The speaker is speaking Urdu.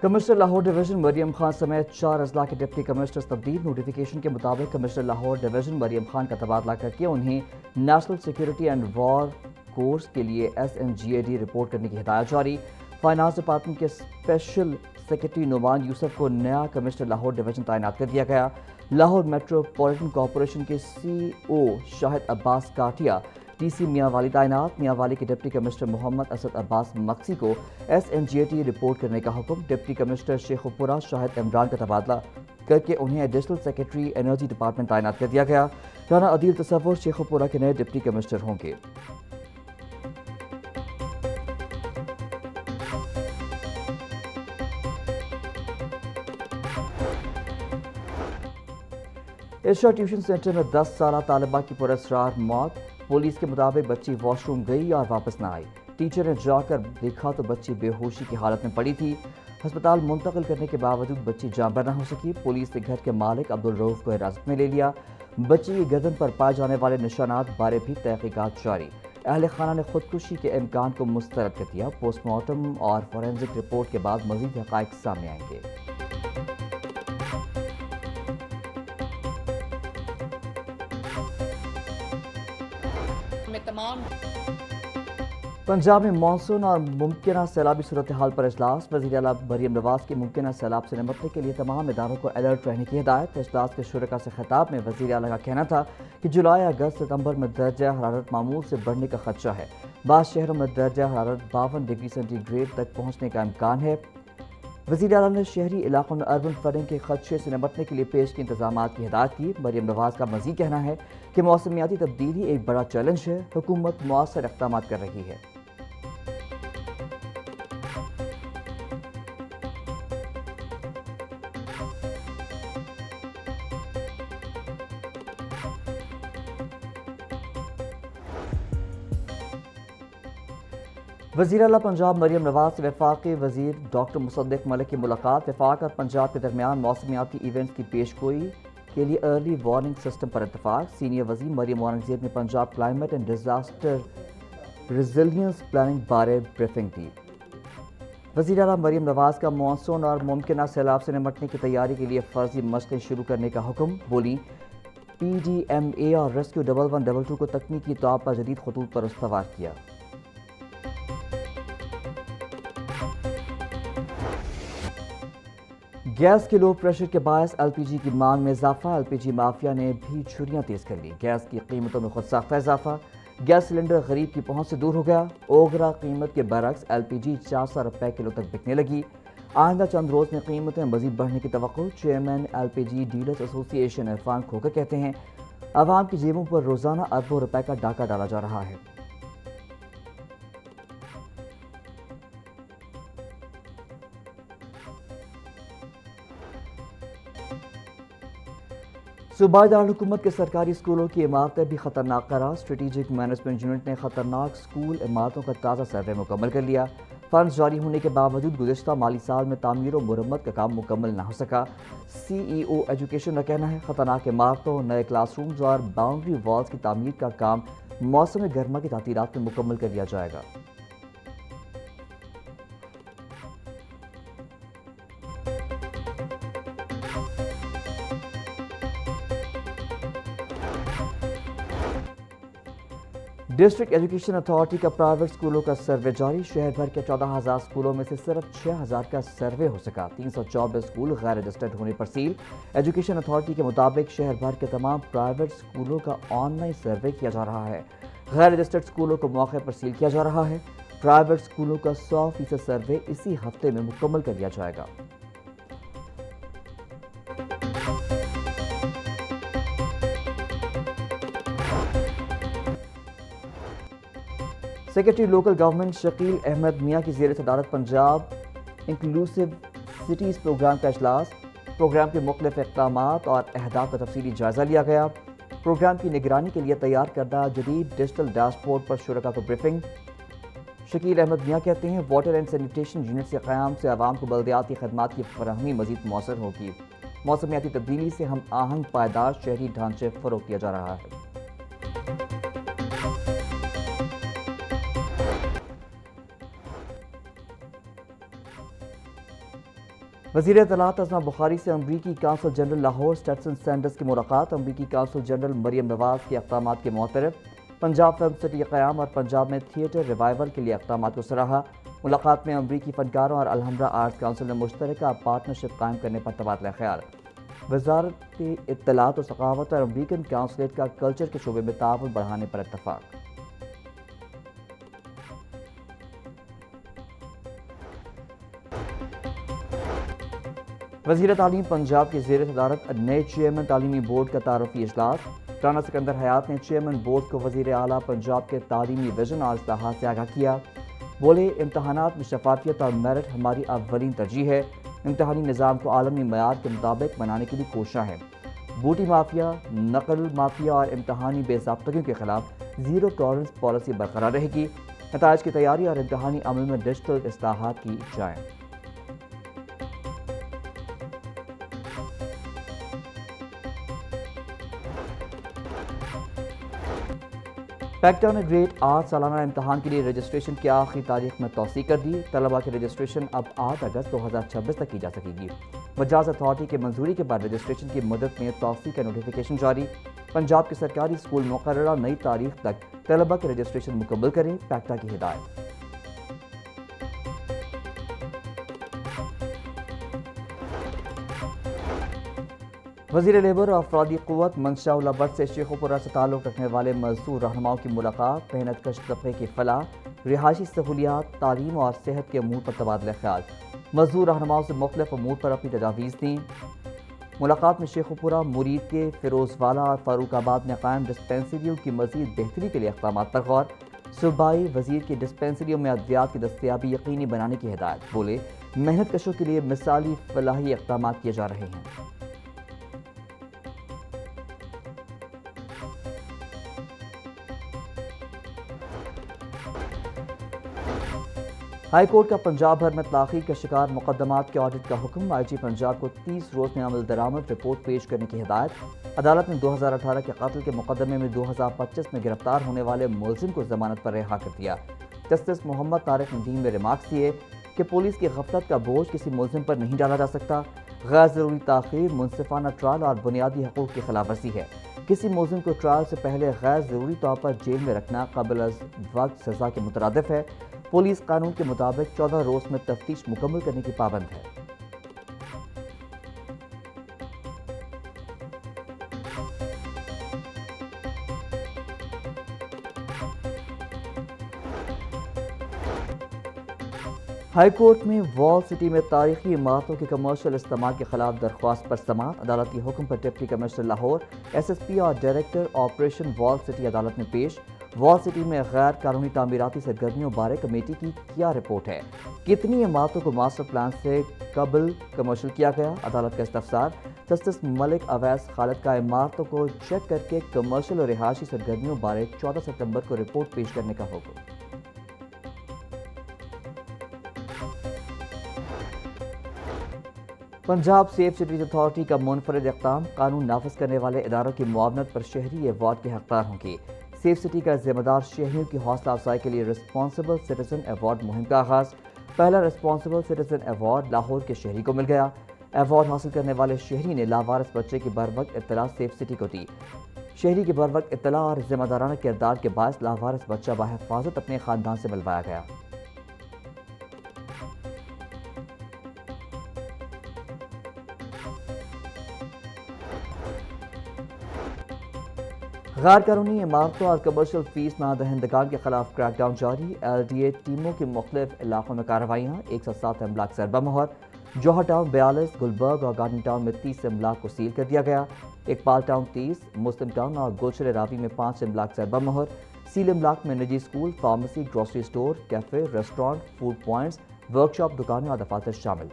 کمشنر لاہور ڈویژن مریم خان سمیت 4 اضلاع کے ڈپٹی کمشنرز تبدیل۔ نوٹیفیکیشن کے مطابق کمشنر لاہور ڈویژن مریم خان کا تبادلہ کر کے انہیں national security and war course کے لیے SMGAD رپورٹ کرنے کی ہدایت جاری۔ فائنانس ڈپارٹمنٹ کے اسپیشل سیکرٹری نعمان یوسف کو نیا کمشنر لاہور ڈویژن تعینات کر دیا گیا۔ لاہور میٹروپولیٹن کارپوریشن کے CO Shahid Abbas Katia, TC Mianwali تعینات۔ میاں والی کے ڈپٹی کمشنر محمد اسد عباس مقصی کو SMGAD رپورٹ کرنے کا حکم۔ ڈپٹی کمشنر شیخ پورہ شاہد عمران کا تبادلہ کر کے انہیں ایڈیشنل سیکرٹری انرجی ڈپارٹمنٹ تعینات کر دیا گیا۔ رانا عدیل تصور شیخ پورہ کے نئے ڈپٹی کمشنر ہوں گے۔ ارشا ٹیوشن سینٹر میں 10 سالہ طالبہ کی پراسرار موت۔ پولیس کے مطابق بچی واش روم گئی اور واپس نہ آئی۔ ٹیچر نے جا کر دیکھا تو بچی بے ہوشی کی حالت میں پڑی تھی۔ ہسپتال منتقل کرنے کے باوجود بچی جاں بحر نہ ہو سکی۔ پولیس نے گھر کے مالک عبدالرؤف کو حراست میں لے لیا۔ بچی کی گردن پر پائے جانے والے نشانات بارے بھی تحقیقات جاری۔ اہل خانہ نے خودکشی کے امکان کو مسترد کر دیا۔ پوسٹ مارٹم اور فورینزک رپورٹ کے بعد مزید حقائق سامنے آئیں گے۔ پنجاب میں مانسون اور ممکنہ سیلابی صورتحال پر اجلاس۔ وزیر اعلیٰ مریم نواز کی ممکنہ سیلاب سے نمٹنے کے لیے تمام اداروں کو الرٹ رہنے کی ہدایت۔ اجلاس کے شرکاء سے خطاب میں وزیر اعلیٰ کا کہنا تھا کہ جولائی، اگست، ستمبر میں درجہ حرارت معمول سے بڑھنے کا خدشہ ہے۔ بعض شہروں میں درجہ حرارت 52 ڈگری سینٹی گریڈ تک پہنچنے کا امکان ہے۔ وزیر اعلیٰ نے شہری علاقوں میں اربن فلڈنگ کے خدشے سے نمٹنے کے لیے پیش کی انتظامات کی ہدایت کی۔ مریم نواز کا مزید کہنا ہے کہ موسمیاتی تبدیلی ایک بڑا چیلنج ہے، حکومت مؤثر اقدامات کر رہی ہے۔ وزیر اعلیٰ پنجاب مریم نواز سے وفاقی وزیر ڈاکٹر مصدق ملک کی ملاقات۔ وفاق اور پنجاب کے درمیان موسمیاتی ایونٹس کی پیش گوئی کے لیے ارلی وارننگ سسٹم پر اتفاق۔ سینئر وزیر مریم اورنگزیب نے Punjab climate and disaster resilience planning بارے بریفنگ دی۔ وزیر اعلیٰ مریم نواز کا مانسون اور ممکنہ سیلاب سے نمٹنے کی تیاری کے لیے فرضی مشقیں شروع کرنے کا حکم۔ بولی PDMA اور ریسکیو 1112 کو تکنیکی طور پر جدید خطوط پر استوار کیا۔ گیس کے لو پریشر کے باعث LPG کی مانگ میں اضافہ۔ LPG مافیا نے بھی چھریاں تیز کر لی۔ گیس کی قیمتوں میں خود ساختہ اضافہ۔ گیس سلنڈر غریب کی پہنچ سے دور ہو گیا۔ اوگرا قیمت کے برعکس LPG 400 روپے کلو تک بکنے لگی۔ آئندہ چند روز میں قیمتیں مزید بڑھنے کی توقع۔ چیئرمین LPG ڈیلرز ایسوسی ایشن عرفان کھوکر کہتے ہیں عوام کی جیبوں پر روزانہ اربوں روپے کا ڈاکہ ڈالا جا رہا ہے۔ صوبائی دارالحکومت کے سرکاری اسکولوں کی عمارتیں بھی خطرناک قرار۔ اسٹریٹجک مینجمنٹ یونٹ نے خطرناک اسکول عمارتوں کا تازہ سروے مکمل کر لیا۔ فنڈز جاری ہونے کے باوجود گزشتہ مالی سال میں تعمیر و مرمت کا کام مکمل نہ ہو سکا۔ CEO ایجوکیشن کا کہنا ہے خطرناک عمارتوں، نئے کلاس رومز اور باؤنڈری والز کی تعمیر کا کام موسم گرما کی تعطیلات میں مکمل کر لیا جائے گا۔ ڈسٹرکٹ ایجوکیشن اتھارٹی کا پرائیویٹ اسکولوں کا سروے جاری۔ شہر بھر کے 14,000 اسکولوں میں سے صرف 6,000 کا سروے ہو سکا۔ 324 اسکول غیر رجسٹرڈ ہونے پر سیل۔ ایجوکیشن اتھارٹی کے مطابق شہر بھر کے تمام پرائیویٹ اسکولوں کا آن لائن سروے کیا جا رہا ہے۔ غیر رجسٹرڈ اسکولوں کو موقع پر سیل کیا جا رہا ہے۔ پرائیویٹ اسکولوں کا 100% سروے اسی ہفتے میں مکمل کر لیا جائے گا۔ Secretary local government Shakeel Ahmed Mian کی زیر صدارت پنجاب انکلوسیو سٹیز پروگرام کا اجلاس۔ پروگرام کے مختلف اقدامات اور اہداف کا تفصیلی جائزہ لیا گیا۔ پروگرام کی نگرانی کے لیے تیار کردہ جدید ڈیجیٹل ڈیش بورڈ پر شرکاء کو بریفنگ۔ شکیل احمد میاں کہتے ہیں واٹر اینڈ سینیٹیشن یونٹ کے قیام سے عوام کو بلدیاتی خدمات کی فراہمی مزید مؤثر ہوگی۔ موسمیاتی تبدیلی سے ہم آہنگ پائیدار شہری ڈھانچے فروغ دیا جا رہا ہے۔ وزیر اطلاعات اسما بخاری سے امریکی council general Lahore Stetson senders کی ملاقات۔ امریکی کونسل جنرل مریم نواز کے اقدامات کے معترف، پنجاب فلم سٹی قیام اور پنجاب میں تھیٹر ریوائول کے لیے اقدامات کو سراہا۔ ملاقات میں امریکی فنکاروں اور الحمرا آرٹس کونسل نے مشترکہ پارٹنرشپ قائم کرنے پر تبادلہ خیال۔ وزارت اطلاعات و ثقافت اور امریکن کونسلیٹ کا کلچر کے شعبے میں تعاون بڑھانے پر اتفاق۔ وزیر تعلیم پنجاب کی زیر صدارت نئے چیئرمین تعلیمی بورڈ کا تعارفی اجلاس۔ رانا سکندر حیات نے چیئرمین بورڈ کو وزیر اعلیٰ پنجاب کے تعلیمی ویژن اور اصلاحات سے آگاہ کیا۔ بولے، امتحانات میں شفافیت اور میرٹ ہماری اولین ترجیح ہے۔ امتحانی نظام کو عالمی معیار کے مطابق بنانے کی بھی کوششیں ہیں۔ بوٹی مافیا، نقل مافیا اور امتحانی بے ضابطگیوں کے خلاف زیرو ٹالرنس پالیسی برقرار رہے گی۔ نتائج کی تیاری اور امتحانی عمل میں ڈیجیٹل اصلاحات کی جائیں۔ فیکٹر نے گریڈ 8 سالانہ امتحان کے لیے رجسٹریشن کی آخری تاریخ میں توسیع کر دی۔ طلبہ کی رجسٹریشن اب 8 اگست 2026 تک کی جا سکے گی۔ مجاز اتھارٹی کی منظوری کے بعد رجسٹریشن کی مدت میں توسیع کا نوٹیفیکیشن جاری۔ پنجاب کے سرکاری اسکول مقررہ نئی تاریخ تک طلبہ کی رجسٹریشن مکمل کریں، پیکٹا کی ہدایت۔ وزیر لیبر اور افرادی قوت منشا اللہ بٹ سے شیخوپورہ سے تعلق رکھنے والے مزدور رہنماؤں کی ملاقات۔ محنت کش طبقے کی فلاح، رہائشی سہولیات، تعلیم اور صحت کے امور پر تبادلہ خیال۔ مزدور رہنماؤں سے مختلف امور پر اپنی تجاویز دیں۔ ملاقات میں شیخوپورہ، مرید کے، فیروز والا اور فاروق آباد میں قائم ڈسپینسریوں کی مزید بہتری کے لیے اقدامات پر غور۔ صوبائی وزیر کی ڈسپینسریوں میں ادویات کی دستیابی یقینی بنانے کی ہدایت۔ بولے، محنت کشوں کے لیے مثالی فلاحی اقدامات کیے جا رہے ہیں۔ ہائی کورٹ کا پنجاب بھر میں تاخیر کا شکار مقدمات کے آڈٹ کا حکم۔ آئی جی پنجاب کو 30 روز میں عمل درآمد رپورٹ پیش کرنے کی ہدایت۔ عدالت نے 2018 کے قتل کے مقدمے میں 2025 میں گرفتار ہونے والے ملزم کو ضمانت پر رہا کر دیا۔ جسٹس محمد طارق ندیم نے ریمارکس دیے کہ پولیس کی غفلت کا بوجھ کسی ملزم پر نہیں ڈالا جا سکتا۔ غیر ضروری تاخیر منصفانہ ٹرائل اور بنیادی حقوق کی خلاف ورزی ہے۔ کسی ملزم کو ٹرائل سے پہلے غیر ضروری طور پر جیل میں رکھنا قبل از وقت سزا کے مترادف ہے۔ پولیس قانون کے مطابق 14 روز میں تفتیش مکمل کرنے کی پابند ہے۔ ہائی کورٹ میں وال سٹی میں تاریخی عمارتوں کے کمرشل استعمال کے خلاف درخواست پر سماعت۔ عدالتی حکم پر deputy commissioner Lahore, S S P اور ڈائریکٹر آپریشن وال سٹی عدالت میں پیش۔ وال سٹی میں غیر قانونی تعمیراتی سرگرمیوں بارے کمیٹی کی کیا رپورٹ ہے؟ کتنی عمارتوں کو ماسٹر پلان سے قبل کمرشل کیا گیا؟ عدالت کا استفسار۔ جسٹس ملک اویس خالد کا عمارتوں کو چیک کر کے کمرشل اور رہائشی سرگرمیوں بارے 14 ستمبر کو رپورٹ پیش کرنے کا حکم۔ پنجاب سیف سٹیز اتھارٹی کا منفرد اقدام، قانون نافذ کرنے والے اداروں کی معاونت پر شہری ایوارڈ کے حقدار ہوں گے۔ سیف سٹی کا ذمہ دار شہریوں کی حوصلہ افزائی کے لیے رسپانسبل سٹیزن ایوارڈ مہم کا آغاز۔ پہلا رسپانسبل سٹیزن ایوارڈ لاہور کے شہری کو مل گیا۔ ایوارڈ حاصل کرنے والے شہری نے لاوارث بچے کی بروقت اطلاع سیف سٹی کو دی۔ شہری کی بروقت اطلاع اور ذمہ دارانہ کردار کے باعث لاوارث بچہ بحفاظت اپنے خاندان سے ملوایا گیا۔ غیر قانونی عمارتوں اور کمرشل فیس نہ دہندگان کے خلاف کریک ڈاؤن جاری۔ ایل ڈی اے ٹیموں کی مختلف علاقوں میں کارروائیاں، 107 املاک ضربہ مہر۔ جوہر ٹاؤن 42، گلبرگ اور گارڈن ٹاؤن میں 30 املاک کو سیل کر دیا گیا۔ اقبال ٹاؤن 30، مسلم ٹاؤن اور گلشن راوی میں 5 املاک ضربہ مہر۔ سیل املاک میں نجی school, pharmacy, grocery store, cafe, restaurant, food points, workshop, دکانیں اور دفاتر شامل۔